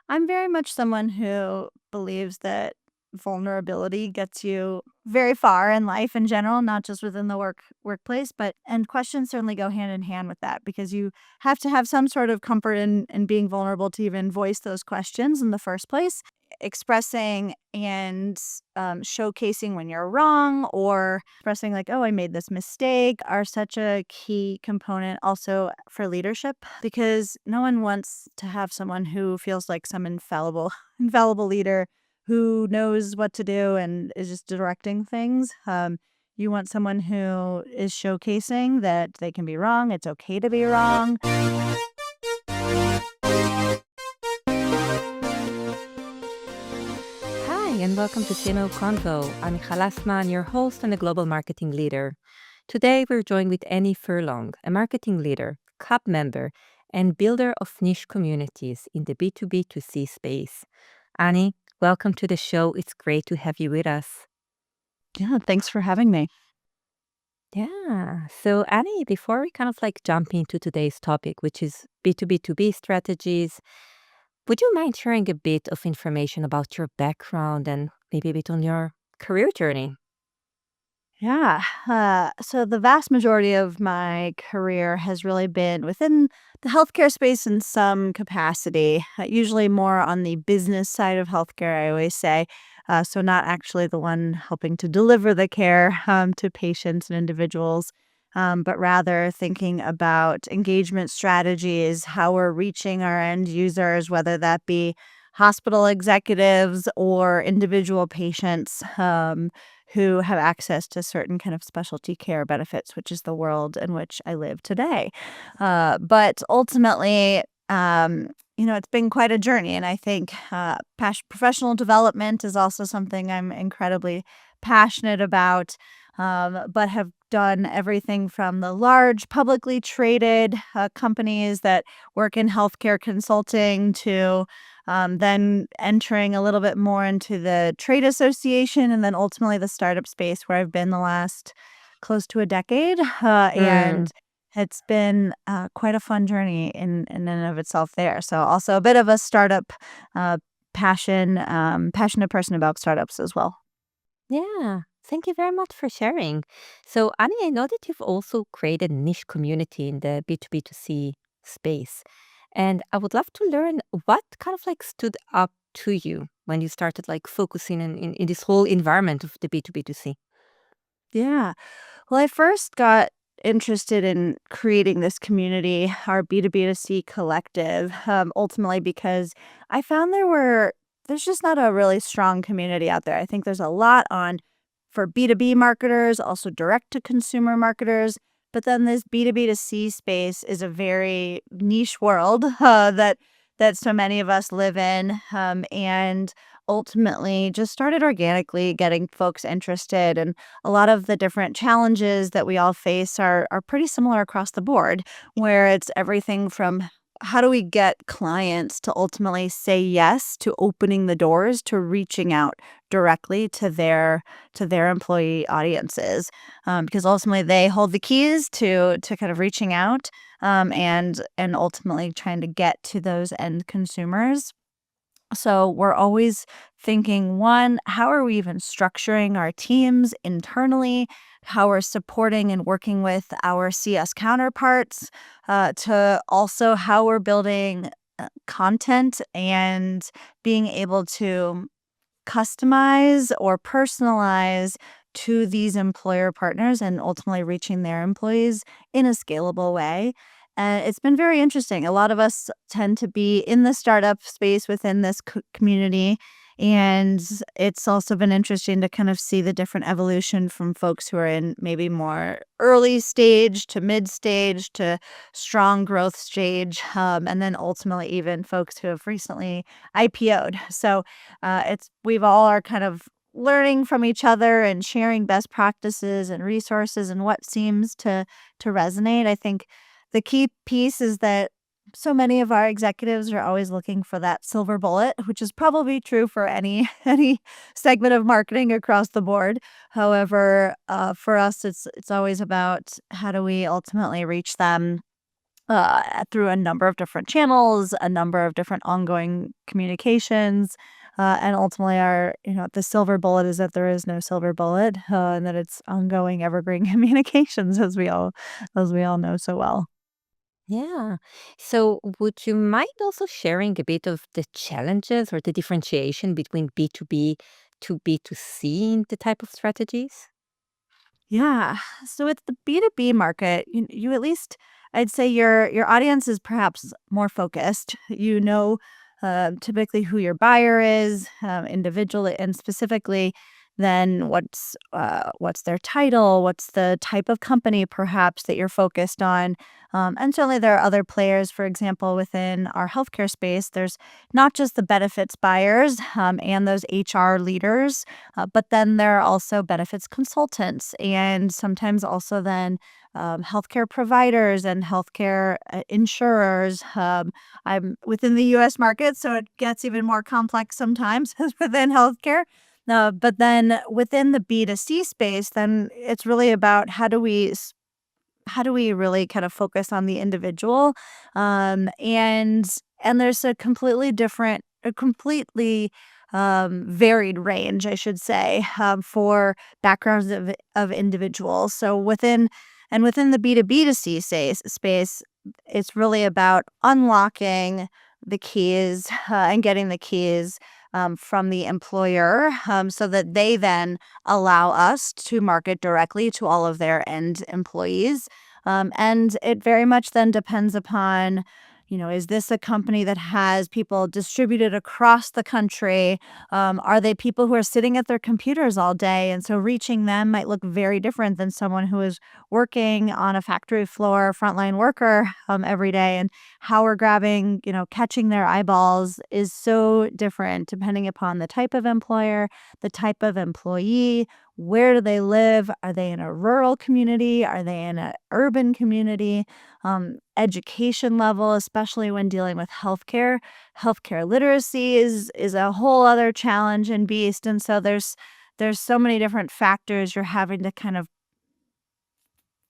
I'm very much someone who believes that vulnerability gets you very far in life in general, not just within the workplace, but and questions certainly go hand in hand with that because you have to have some sort of comfort in being vulnerable to even voice those questions in the first place. Expressing and showcasing when you're wrong or expressing like, oh, I made this mistake are such a key component also for leadership because no one wants to have someone who feels like some infallible infallible leader who knows what to do and is just directing things. You want someone who is showcasing that they can be wrong. It's okay to be wrong. Hi, and welcome to CMO Convo. I'm Michal Lasman, your host and a global marketing leader. Today, we're joined with Annie Furlong, a marketing leader, club member, and builder of niche communities in the B2B2C space. Annie, welcome to the show. It's great to have you with us. Yeah, thanks for having me. Yeah. So, Annie, before we kind of like jump into today's topic, which is B2B2B strategies, would you mind sharing a bit of information about your background and maybe a bit on your career journey? Yeah. So the vast majority of my career has really been within the healthcare space in some capacity, usually more on the business side of healthcare, I always say. So, not actually the one helping to deliver the care to patients and individuals, but rather thinking about engagement strategies, how we're reaching our end users, whether that be hospital executives or individual patients. Who have access to certain kind of specialty care benefits, which is the world in which I live today. But ultimately, it's been quite a journey. And I think professional development is also something I'm incredibly passionate about, but have done everything from the large publicly traded companies that work in healthcare consulting to then entering a little bit more into the trade association and then ultimately the startup space where I've been the last close to a decade. And it's been quite a fun journey in and of itself there. So also a bit of a startup uh, passionate person about startups as well. Yeah, thank you very much for sharing. So, Annie, I know that you've also created a niche community in the B2B2C space. And I would love to learn what kind of like stood up to you when you started like focusing in this whole environment of the B2B2C. Yeah. Well, I first got interested in creating this community, our B2B2C collective, ultimately because I found there's just not a really strong community out there. I think there's a lot on for B2B marketers, also direct to consumer marketers. But then this B2B2C space is a very niche world that so many of us live in. And ultimately just started organically getting folks interested. And a lot of the different challenges that we all face are pretty similar across the board, where it's everything from how do we get clients to ultimately say yes to opening the doors to reaching out directly to their employee audiences, because ultimately they hold the keys to kind of reaching out, and ultimately trying to get to those end consumers. So we're always thinking, one, how are we even structuring our teams internally? How we're supporting and working with our CS counterparts, to also how we're building content and being able to customize or personalize to these employer partners and ultimately reaching their employees in a scalable way. And it's been very interesting. A lot of us tend to be in the startup space within this community. And it's also been interesting to kind of see the different evolution from folks who are in maybe more early stage to mid stage to strong growth stage. And then ultimately, even folks who have recently IPO'd. So it's we've all are kind of learning from each other and sharing best practices and resources and what seems to resonate. I think the key piece is that so many of our executives are always looking for that silver bullet, which is probably true for any any segment of marketing across the board. However, for us, it's always about how do we ultimately reach them through a number of different channels, a number of different ongoing communications. And ultimately, the silver bullet is that there is no silver bullet, and that it's ongoing, evergreen communications, as we all know so well. Yeah. So, would you mind also sharing a bit of the challenges or the differentiation between B2B to B2C in the type of strategies? Yeah. So with the B2B market, you at least I'd say your audience is perhaps more focused. Typically who your buyer is, individually and specifically, then what's their title, what's the type of company perhaps that you're focused on. And certainly there are other players, for example, within our healthcare space. There's not just the benefits buyers and those HR leaders, but then there are also benefits consultants and sometimes also then healthcare providers and healthcare insurers. I'm within the US market, so it gets even more complex sometimes within healthcare. But then within the B2C space, then it's really about how do we really kind of focus on the individual? And there's a completely varied range, I should say, for backgrounds of individuals. So within the B2B2C space, it's really about unlocking the keys and getting the keys from the employer so that they then allow us to market directly to all of their end employees. And it very much then depends upon, is this a company that has people distributed across the country? Are they people who are sitting at their computers all day? And so reaching them might look very different than someone who is working on a factory floor, frontline worker every day. And how we're catching their eyeballs is so different depending upon the type of employer, the type of employee. Where do they live? Are they in a rural community? Are they in an urban community? Education level, especially when dealing with healthcare. Healthcare literacy is a whole other challenge and beast. And so there's so many different factors you're having to kind of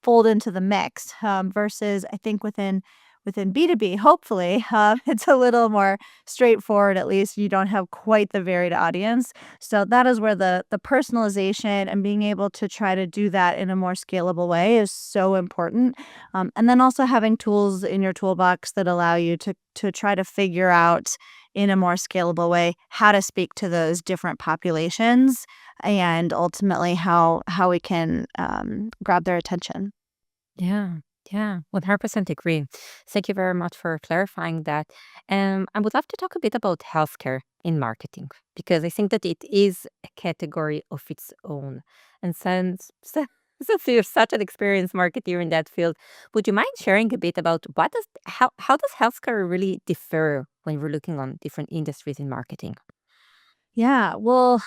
fold into the mix, versus I think within B2B, hopefully, it's a little more straightforward. At least you don't have quite the varied audience. So that is where the personalization and being able to try to do that in a more scalable way is so important. And then also having tools in your toolbox that allow you to try to figure out in a more scalable way how to speak to those different populations and ultimately how we can grab their attention. Yeah, yeah, 100% agree. Thank you very much for clarifying that. I would love to talk a bit about healthcare in marketing because I think that it is a category of its own. And since you're such an experienced marketer in that field, would you mind sharing a bit about how does healthcare really differ when we're looking on different industries in marketing? Yeah, well,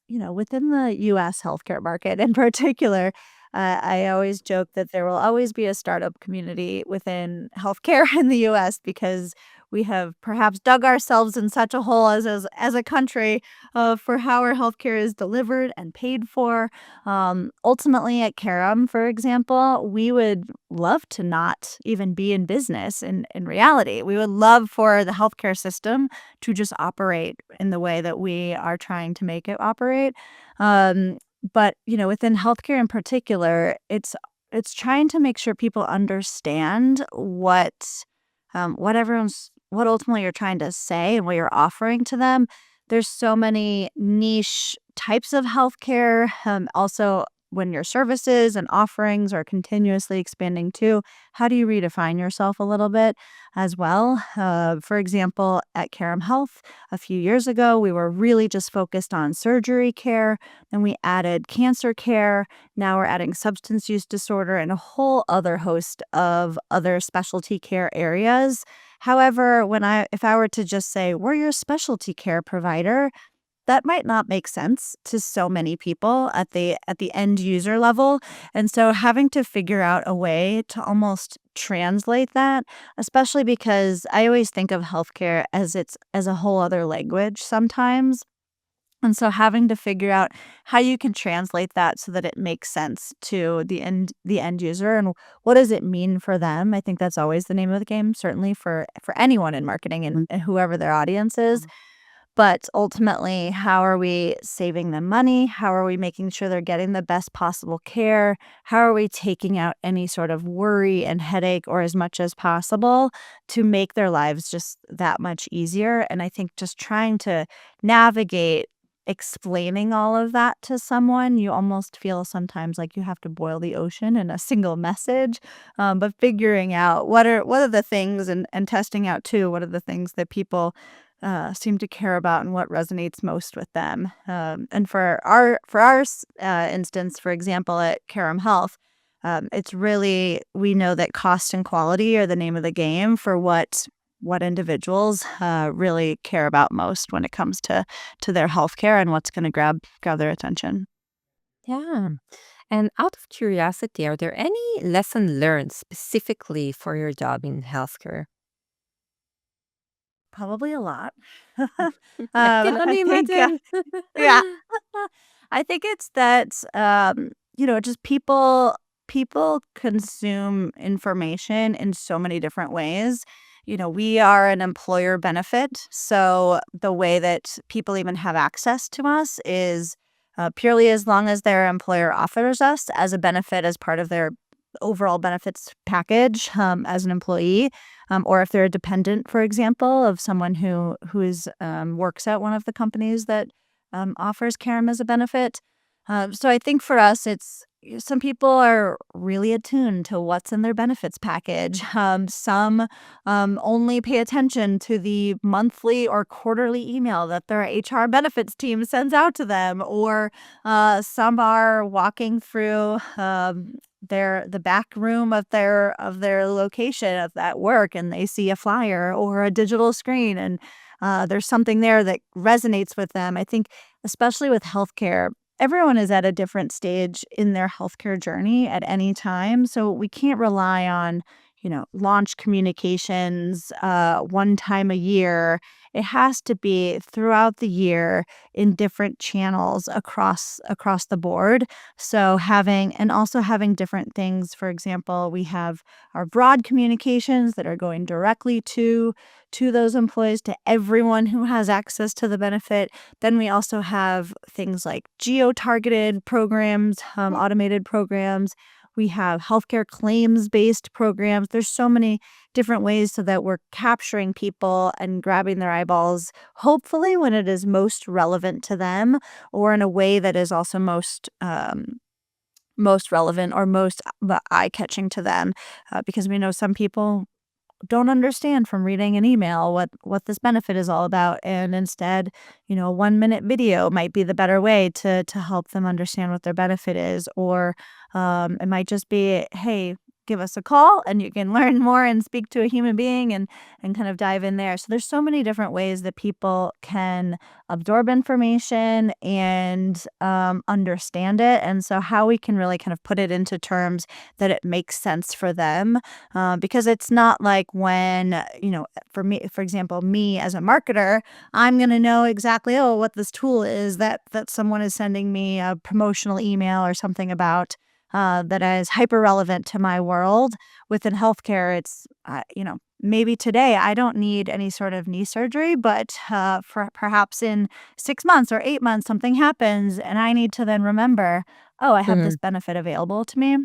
within the US healthcare market in particular, I always joke that there will always be a startup community within healthcare in the US because we have perhaps dug ourselves in such a hole as a country for how our healthcare is delivered and paid for. Ultimately, at Carum, for example, we would love to not even be in business in reality. We would love for the healthcare system to just operate in the way that we are trying to make it operate. Um, but within healthcare in particular, it's trying to make sure people understand what ultimately you're trying to say and what you're offering to them. There's so many niche types of healthcare. Also, when your services and offerings are continuously expanding too, how do you redefine yourself a little bit as well? For example, at Carum Health, a few years ago, we were really just focused on surgery care. Then we added cancer care. Now we're adding substance use disorder and a whole other host of other specialty care areas. However, if I were to just say, we're your specialty care provider, that might not make sense to so many people at the end user level. And so having to figure out a way to almost translate that, especially because I always think of healthcare as a whole other language sometimes. And so having to figure out how you can translate that so that it makes sense to the end user and what does it mean for them? I think that's always the name of the game, certainly for anyone in marketing and whoever their audience is. But ultimately, how are we saving them money? How are we making sure they're getting the best possible care? How are we taking out any sort of worry and headache or as much as possible to make their lives just that much easier? And I think just trying to navigate explaining all of that to someone, you almost feel sometimes like you have to boil the ocean in a single message. But figuring out what are the things and testing out too, what are the things that people seem to care about and what resonates most with them. And for our instance, for example, at Carum Health, it's really we know that cost and quality are the name of the game for what individuals really care about most when it comes to their healthcare and what's going to grab their attention. Yeah. And out of curiosity, are there any lesson learned specifically for your job in healthcare? Probably a lot. I can I only think, imagine. yeah. I think it's that, just people consume information in so many different ways. We are an employer benefit, so the way that people even have access to us is purely as long as their employer offers us as a benefit as part of their overall benefits package as an employee, or if they're a dependent, for example, of someone who works at one of the companies that offers Carum as a benefit. So I think for us, some people are really attuned to what's in their benefits package. Some only pay attention to the monthly or quarterly email that their HR benefits team sends out to them, or some are walking through the back room of their location of that work, and they see a flyer or a digital screen, and there's something there that resonates with them. I think, especially with healthcare, everyone is at a different stage in their healthcare journey at any time. So we can't rely on, launch communications one time a year. It has to be throughout the year in different channels across the board. So having different things. For example, we have our broad communications that are going directly to those employees, to everyone who has access to the benefit. Then we also have things like geo-targeted programs, automated programs. We have healthcare claims-based programs. There's so many different ways so that we're capturing people and grabbing their eyeballs, hopefully when it is most relevant to them, or in a way that is also most relevant or most eye-catching to them, because we know some people don't understand from reading an email what this benefit is all about, and instead, a 1-minute video might be the better way to help them understand what their benefit is, or it might just be, hey, give us a call and you can learn more and speak to a human being and kind of dive in there. So there's so many different ways that people can absorb information and understand it, and so how we can really kind of put it into terms that it makes sense for them, because it's not like when, for me, for example, me as a marketer, I'm going to know exactly, oh, what this tool is that someone is sending me a promotional email or something about, that is hyper relevant to my world. Within healthcare, it's, maybe today I don't need any sort of knee surgery, but for perhaps in 6 months or 8 months, something happens and I need to then remember, oh, I have this Mhm. benefit available to me.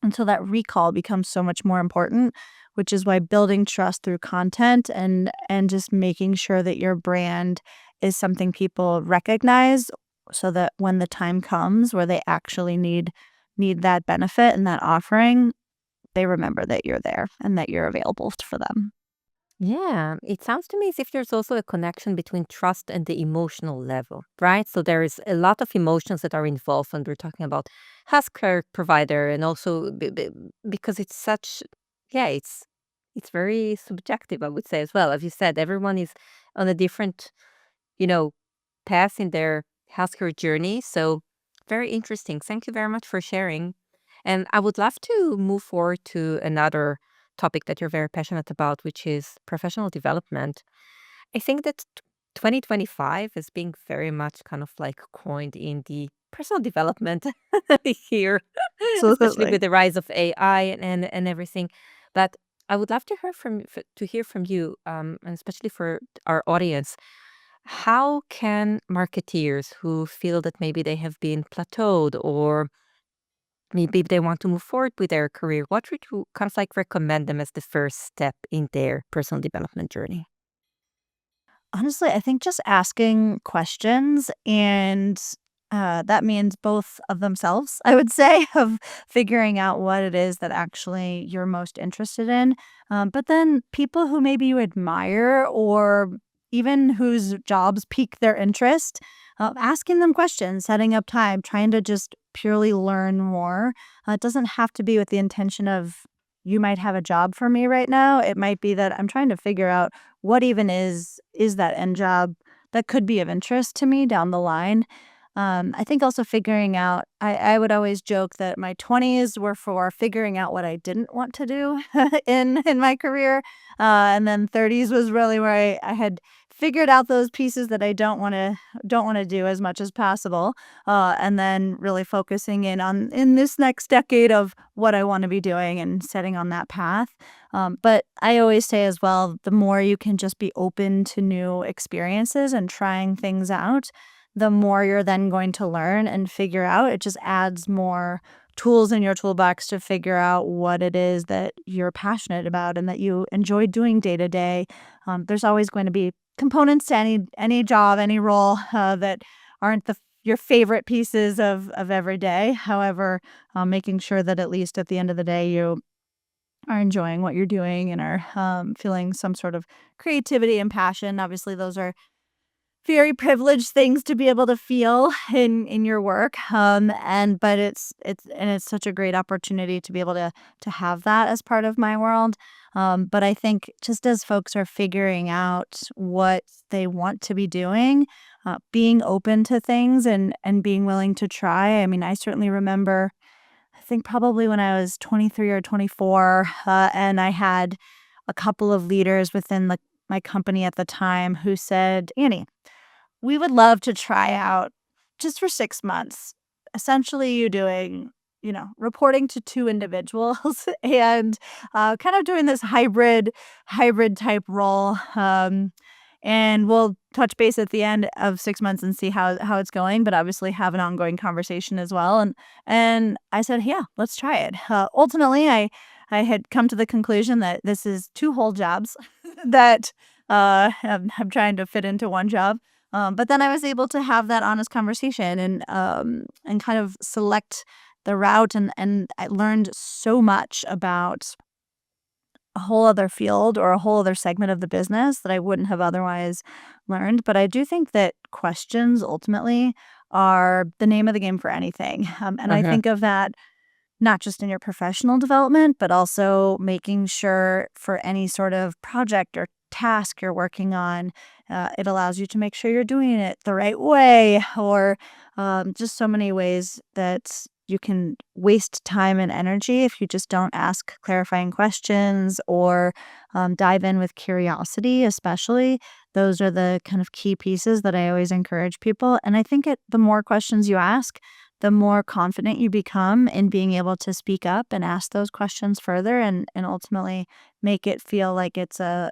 And so that recall becomes so much more important, which is why building trust through content and just making sure that your brand is something people recognize, so that when the time comes where they actually need that benefit and that offering, they remember that you're there and that you're available for them. Yeah, it sounds to me as if there's also a connection between trust and the emotional level, right? So there is a lot of emotions that are involved when we're talking about healthcare provider, and also because it's such, yeah, it's very subjective, I would say as well. As you said, everyone is on a different, you know, path in their healthcare journey. So very interesting. Thank you very much for sharing. And I would love to move forward to another topic that you're very passionate about, which is professional development. I think that 2025 is being very much kind of like coined in the personal development here, especially Absolutely. with the rise of AI and everything. But I would love to hear from you, and especially for our audience. How can marketeers who feel that maybe they have been plateaued or maybe they want to move forward with their career, what would you kind of like recommend them as the first step in their personal development journey? Honestly, I think just asking questions and, that means both of themselves, I would say, of figuring out what it is that actually you're most interested in, but then people who maybe you admire or even whose jobs pique their interest, asking them questions, setting up time, trying to just purely learn more. It doesn't have to be with the intention of, "You might have a job for me right now." It might be that I'm trying to figure out what even is that end job that could be of interest to me down the line? I think also figuring out I would always joke that my 20s were for figuring out what I didn't want to do in my career, and then 30s was really where I had figured out those pieces that I don't wanna do as much as possible, and then really focusing in this next decade of what I wanna be doing and setting on that path. But I always say as well, the more you can just be open to new experiences and trying things out, the more you're then going to learn and figure out. It just adds more tools in your toolbox to figure out what it is that you're passionate about and that you enjoy doing day to day. There's always going to be components to any job, any role that aren't your favorite pieces of every day. However, making sure that at least at the end of the day you are enjoying what you're doing and are, feeling some sort of creativity and passion. Obviously, those are very privileged things to be able to feel in your work, and but it's such a great opportunity to be able to have that as part of my world. But I think just as folks are figuring out what they want to be doing, being open to things and being willing to try. I mean, I certainly remember I think probably when I was 23 or 24, and I had a couple of leaders within my company at the time who said, "Annie, we would love to try out just for 6 months, essentially you doing, reporting to 2 individuals and, kind of doing this hybrid type role, and we'll touch base at the end of 6 months and see how it's going, but obviously have an ongoing conversation as well, and I said, "Yeah, let's try it." Ultimately, I had come to the conclusion that this is 2 whole jobs that, I'm trying to fit into 1 job. But then I was able to have that honest conversation and kind of select the route and I learned so much about a whole other field or a whole other segment of the business that I wouldn't have otherwise learned. But I do think that questions ultimately are the name of the game for anything. And I Uh-huh. think of that not just in your professional development, but also making sure for any sort of project or task you're working on, it allows you to make sure you're doing it the right way, or just so many ways that you can waste time and energy if you just don't ask clarifying questions or dive in with curiosity, especially. Those are the kind of key pieces that I always encourage people. And I think the more questions you ask, the more confident you become in being able to speak up and ask those questions further and ultimately make it feel like it's a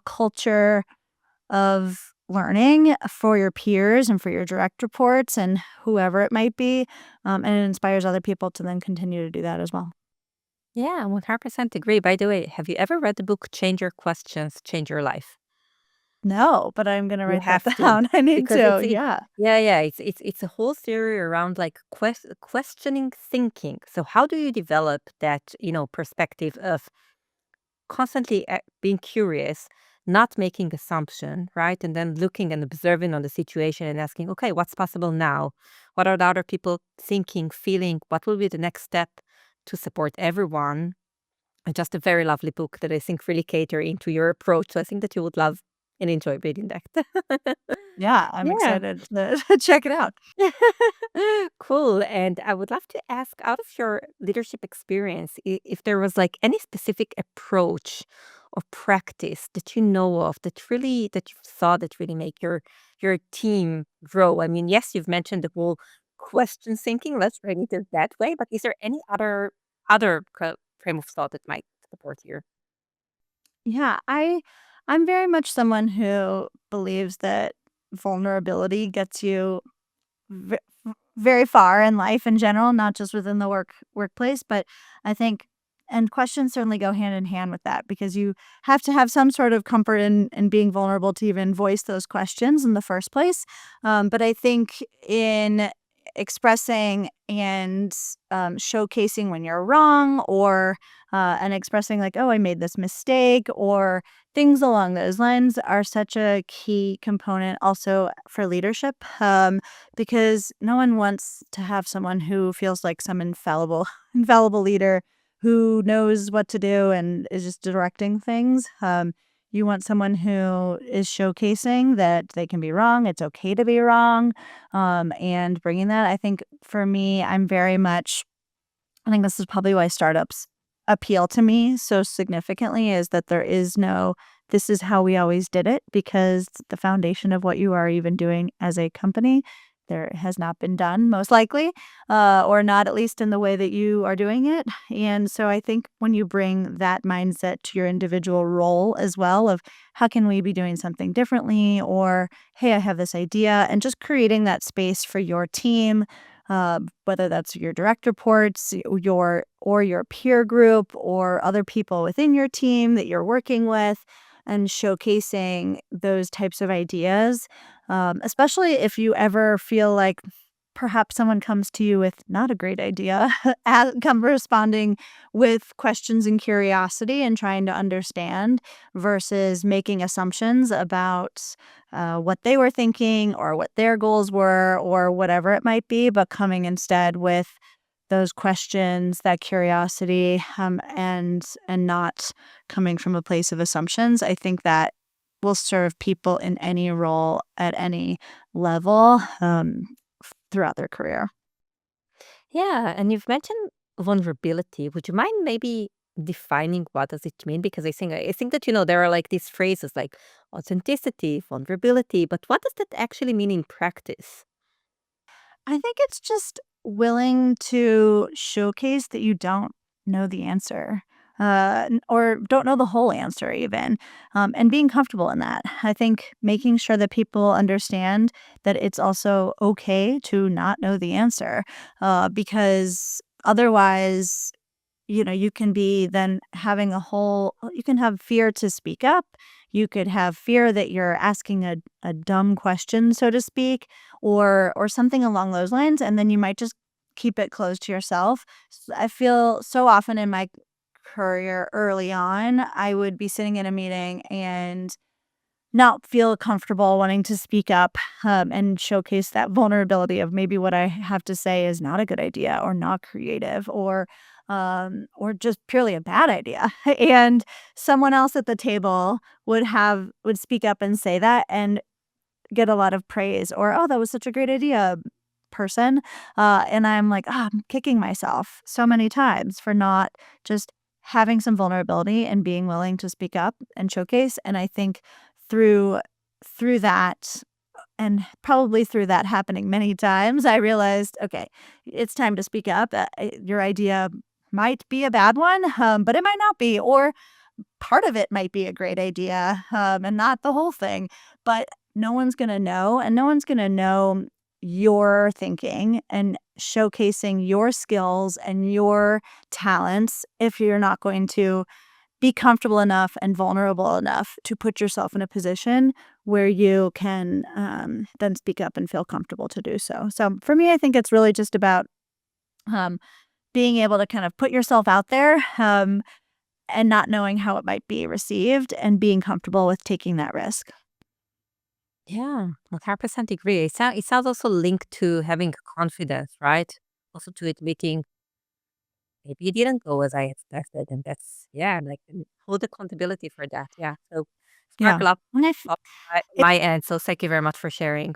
culture of learning for your peers and for your direct reports and whoever it might be, and it inspires other people to then continue to do that as well. Yeah, 100% agree. By the way, have you ever read the book Change Your Questions, Change Your Life? No, but I'm gonna You write that have to, down. I need because to, yeah. yeah, it's a whole theory around like questioning thinking. So how do you develop that, perspective of constantly being curious, not making assumption, right? And then looking and observing on the situation and asking, okay, what's possible now? What are the other people thinking, feeling? What will be the next step to support everyone? And just a very lovely book that I think really cater into your approach. So I think that you would love and enjoy reading that. Yeah, I'm Yeah. excited to check it out. Cool. And I would love to ask, out of your leadership experience, if there was like any specific approach or practice that you know of that you saw that really make your team grow? I mean, yes, you've mentioned the whole question thinking. Let's frame it that way. But is there any other frame of thought that might support here? Yeah, I'm very much someone who believes that vulnerability gets you ve very far in life in general, not just within the workplace, but I think and questions certainly go hand in hand with that because you have to have some sort of comfort in being vulnerable to even voice those questions in the first place. But I think in expressing and showcasing when you're wrong or and expressing like, oh, I made this mistake or things along those lines are such a key component also for leadership. Because no one wants to have someone who feels like some infallible infallible leader who knows what to do and is just directing things. You want someone who is showcasing that they can be wrong. It's okay to be wrong. And bringing that, I think for me, I think this is probably why startups appeal to me so significantly is that there is no, this is how we always did it because the foundation of what you are even doing as a company, there has not been done most likely, or not at least in the way that you are doing it. And so I think when you bring that mindset to your individual role as well of how can we be doing something differently or, hey, I have this idea and just creating that space for your team whether that's your direct reports, your peer group, or other people within your team that you're working with, and showcasing those types of ideas. Especially if you ever feel like perhaps someone comes to you with not a great idea, come responding with questions and curiosity and trying to understand versus making assumptions about what they were thinking or what their goals were or whatever it might be, but coming instead with those questions, that curiosity, and not coming from a place of assumptions. I think that will serve people in any role at any level throughout their career. Yeah, and you've mentioned vulnerability. Would you mind maybe defining what does it mean? Because I think that there are like these phrases like authenticity, vulnerability, but what does that actually mean in practice? I think it's just willing to showcase that you don't know the answer, or don't know the whole answer even, and being comfortable in that. I think making sure that people understand that it's also okay to not know the answer, because otherwise you can be then having you can have fear to speak up. You could have fear that you're asking a dumb question, so to speak, or something along those lines, and then you might just keep it closed to yourself. I feel so often in my career early on, I would be sitting in a meeting and not feel comfortable wanting to speak up, and showcase that vulnerability of maybe what I have to say is not a good idea or not creative or just purely a bad idea. And someone else at the table would speak up and say that and get a lot of praise or, "Oh, that was such a great idea, person." And I'm like, I'm kicking myself so many times for not just having some vulnerability and being willing to speak up and showcase. And I think through through that and probably through that happening many times, I realized, okay, it's time to speak up. Your idea might be a bad one, but it might not be, or part of it might be a great idea, and not the whole thing. But no one's gonna know, and no one's gonna know your thinking and showcasing your skills and your talents if you're not going to be comfortable enough and vulnerable enough to put yourself in a position where you can then speak up and feel comfortable to do so. So for me, I think it's really just about um, being able to kind of put yourself out there and not knowing how it might be received and being comfortable with taking that risk. Yeah, 100% agree. It sounds also linked to having confidence, right? Also to admitting maybe it didn't go as I expected, and that's yeah, like hold accountability for that. Yeah, so Yeah. sparkle up And up my end. So thank you very much for sharing.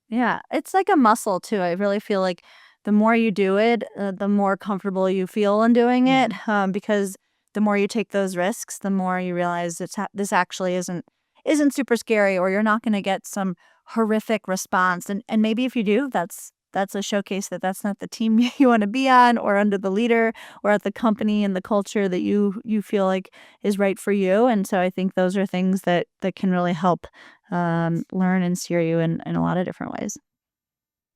yeah, it's like a muscle too. I really feel like the more you do it, the more comfortable you feel in doing Yeah. it, because the more you take those risks, the more you realize this actually isn't super scary, or you're not going to get some horrific response. And maybe if you do, that's a showcase that that's not the team you want to be on, or under the leader, or at the company and the culture that you feel like is right for you. And so I think those are things that can really help learn and steer you in a lot of different ways.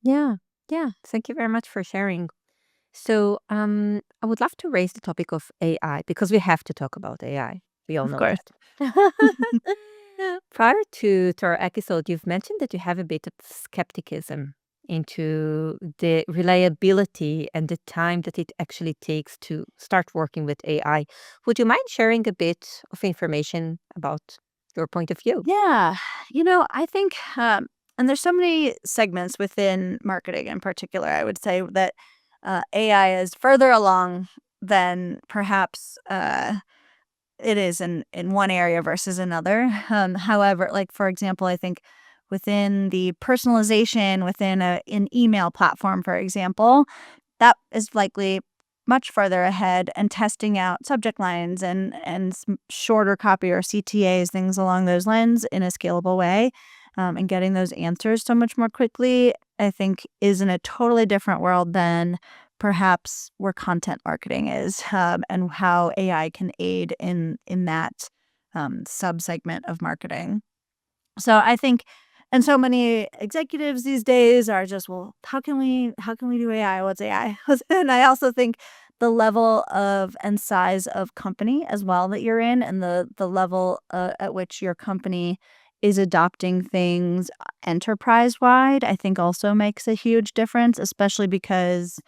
Yeah. Yeah. Thank you very much for sharing. So, I would love to raise the topic of AI because we have to talk about AI. We all Of know course. that. Prior to our episode, you've mentioned that you have a bit of skepticism into the reliability and the time that it actually takes to start working with AI. Would you mind sharing a bit of information about your point of view? Yeah. I think, and there's so many segments within marketing in particular, I would say that AI is further along than perhaps it is in one area versus another. However, like for example, I think within the personalization within an email platform, for example, that is likely much further ahead, and testing out subject lines and shorter copy or CTAs, things along those lines in a scalable way, and getting those answers so much more quickly, I think is in a totally different world than perhaps where content marketing is, and how AI can aid in that subsegment of marketing. So I think, and so many executives these days are just, well, how can we do AI? What's AI? And I also think the level of and size of company as well that you're in, and the level at which your company is adopting things enterprise wide, I think also makes a huge difference, especially because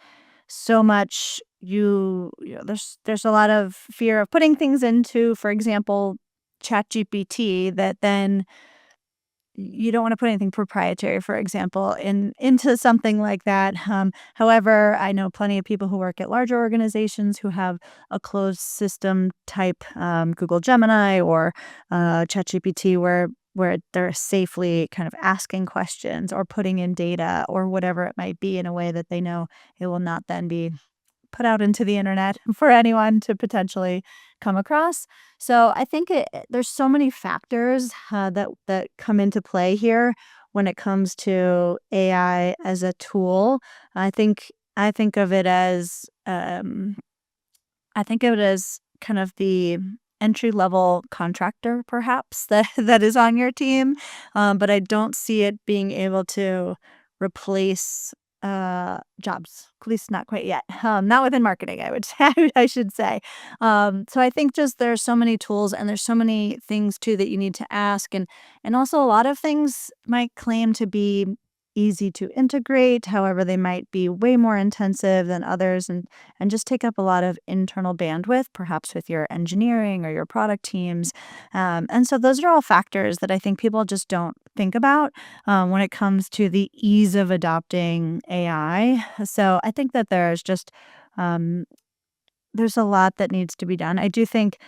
so much there's a lot of fear of putting things into, for example, ChatGPT, that then you don't want to put anything proprietary, for example, into something like that. However, I know plenty of people who work at larger organizations who have a closed system type, Google Gemini or ChatGPT, where they're safely kind of asking questions or putting in data or whatever it might be in a way that they know it will not then be put out into the internet for anyone to potentially come across. So I think there's so many factors that come into play here when it comes to AI as a tool. I think of it as kind of the entry level contractor, perhaps, that is on your team, but I don't see it being able to replace jobs, at least not quite yet. Not within marketing, I would say, I should say. So I think just there's so many tools, and there's so many things too that you need to ask, and also a lot of things might claim to be easy to integrate. However, they might be way more intensive than others, and just take up a lot of internal bandwidth, perhaps with your engineering or your product teams. And so those are all factors that I think people just don't think about when it comes to the ease of adopting AI. So I think that um, there's a lot that needs to be done. I do think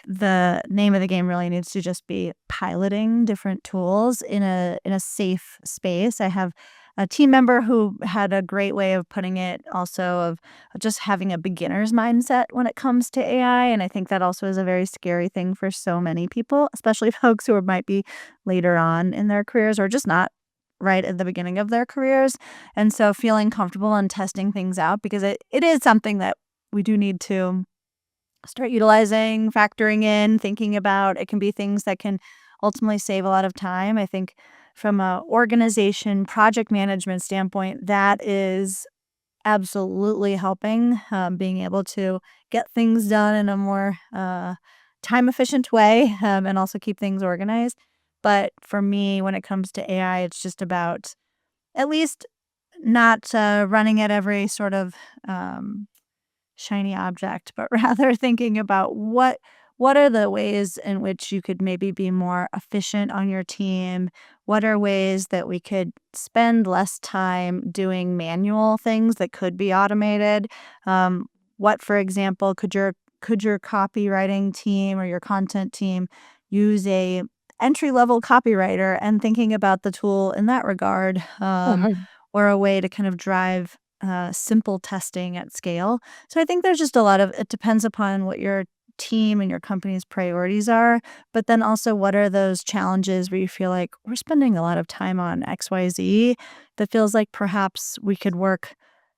the name of the game really needs to just be piloting different tools in a safe space. I have a team member who had a great way of putting it, also of just having a beginner's mindset when it comes to AI, and I think that also is a very scary thing for so many people, especially folks who might be later on in their careers or just not right at the beginning of their careers. And so feeling comfortable and testing things out, because it is something that we do need to start utilizing, factoring in, thinking about. It can be things that can ultimately save a lot of time. I think from a organization project management standpoint, that is absolutely helping, being able to get things done in a more time efficient way, and also keep things organized. But for me, when it comes to AI, it's just about at least not running at every sort of shiny object, but rather thinking about what are the ways in which you could maybe be more efficient on your team? What are ways that we could spend less time doing manual things that could be automated? What, for example, could your copywriting team or your content team use a entry level copywriter, and thinking about the tool in that regard, or a way to kind of drive simple testing at scale. So I think there's just a lot of it depends upon what your team and your company's priorities are, but then also what are those challenges where you feel like we're spending a lot of time on XYZ that feels like perhaps we could work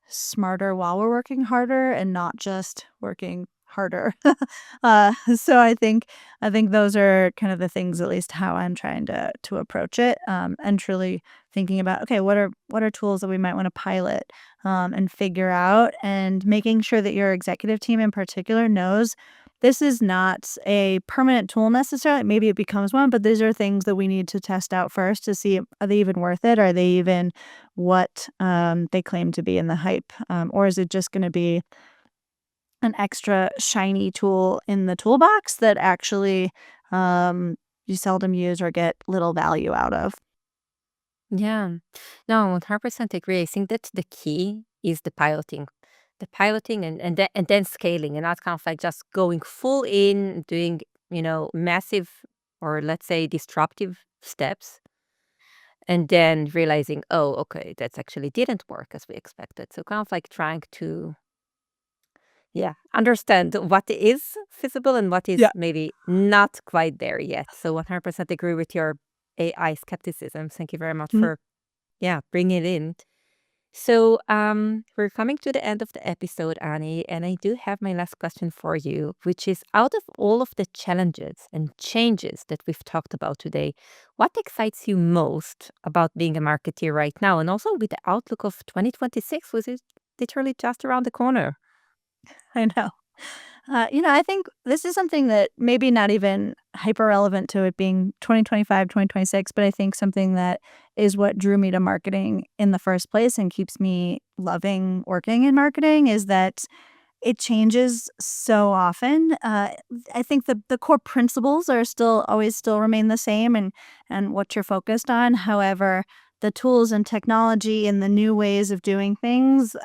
smarter while we're working harder and not just working harder. So I think those are kind of the things, at least how I'm trying to approach it, and truly thinking about, okay, what are tools that we might want to pilot, and figure out, and making sure that your executive team in particular knows this is not a permanent tool necessarily. Maybe it becomes one, but these are things that we need to test out first to see, are they even worth it? Are they even what they claim to be in the hype? Or is it just going to be an extra shiny tool in the toolbox that actually you seldom use or get little value out of? Yeah. No, 100% agree. I think that the key is the piloting. The piloting and then scaling and not kind of like just going full in, doing, massive or let's say disruptive steps and then realizing, oh, okay, that's actually didn't work as we expected. So kind of like trying to, yeah, understand what is feasible and what is Yeah. maybe not quite there yet. So 100% agree with your AI skepticism. Thank you very much Mm, for, yeah, bringing it in. So, we're coming to the end of the episode, Annie, and I do have my last question for you, which is out of all of the challenges and changes that we've talked about today, what excites you most about being a marketeer right now? And also with the outlook of 2026, which is literally just around the corner. I know. I think this is something that maybe not even hyper relevant to it being 2025, 2026, but I think something that is what drew me to marketing in the first place and keeps me loving working in marketing is that it changes so often. I think the core principles are still always still remain the same and what you're focused on. However, the tools and technology and the new ways of doing things,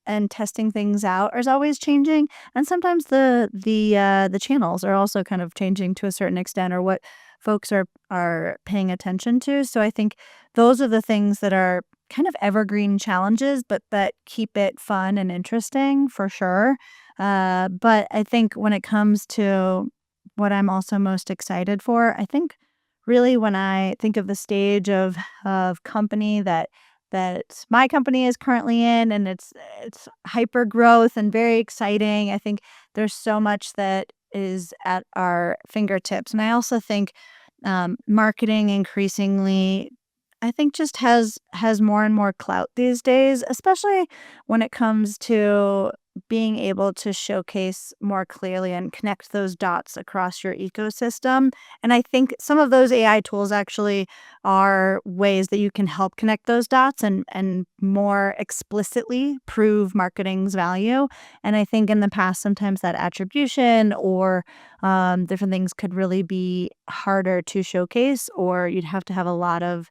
and testing things out is always changing. And sometimes the channels are also kind of changing to a certain extent, or what folks are paying attention to. So I think those are the things that are kind of evergreen challenges, but that keep it fun and interesting for sure. But I think when it comes to what I'm also most excited for, I think really when I think of the stage of company that my company is currently in, and it's hyper growth and very exciting. I think there's so much that is at our fingertips, and I also think marketing increasingly, I think, just has more and more clout these days, especially when it comes to being able to showcase more clearly and connect those dots across your ecosystem. And I think some of those AI tools actually are ways that you can help connect those dots and more explicitly prove marketing's value. And I think in the past, sometimes that attribution or different things could really be harder to showcase, or you'd have to have a lot of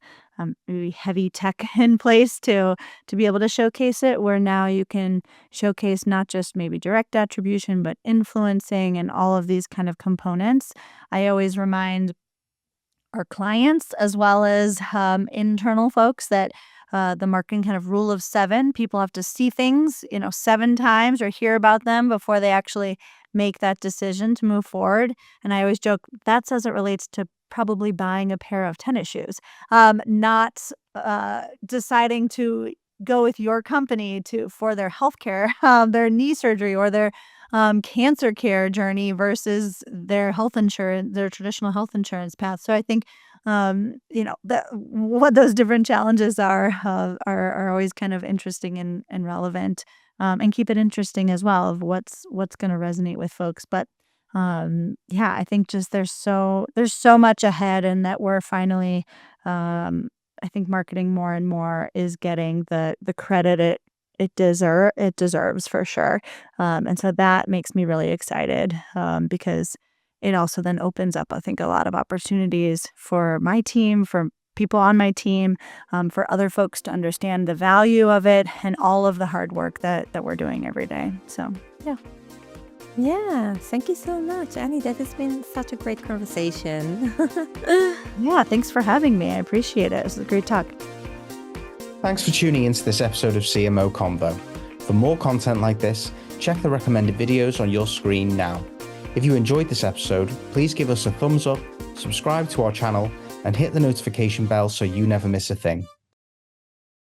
maybe heavy tech in place to be able to showcase it. Where now you can showcase not just maybe direct attribution, but influencing and all of these kind of components. I always remind our clients as well as internal folks that the marketing kind of rule of seven, people have to see things, seven times or hear about them before they actually make that decision to move forward. And I always joke that's as it relates to probably buying a pair of tennis shoes, not deciding to go with your company to for their healthcare, their knee surgery or their cancer care journey versus their health insurance, their traditional health insurance path. So I think, what those different challenges are always kind of interesting and relevant, and keep it interesting as well of what's going to resonate with folks. But yeah, I think just there's so much ahead, and that we're finally, I think marketing more and more is getting the credit it deserves for sure. And so that makes me really excited, because it also then opens up, I think, a lot of opportunities for my team, for people on my team, for other folks to understand the value of it and all of the hard work that we're doing every day. So yeah. Yeah, thank you so much, Annie. That has been such a great conversation. Yeah, thanks for having me. I appreciate it. It was a great talk. Thanks for tuning into this episode of CMO Convo. For more content like this, check the recommended videos on your screen now. If you enjoyed this episode, please give us a thumbs up, subscribe to our channel, and hit the notification bell so you never miss a thing.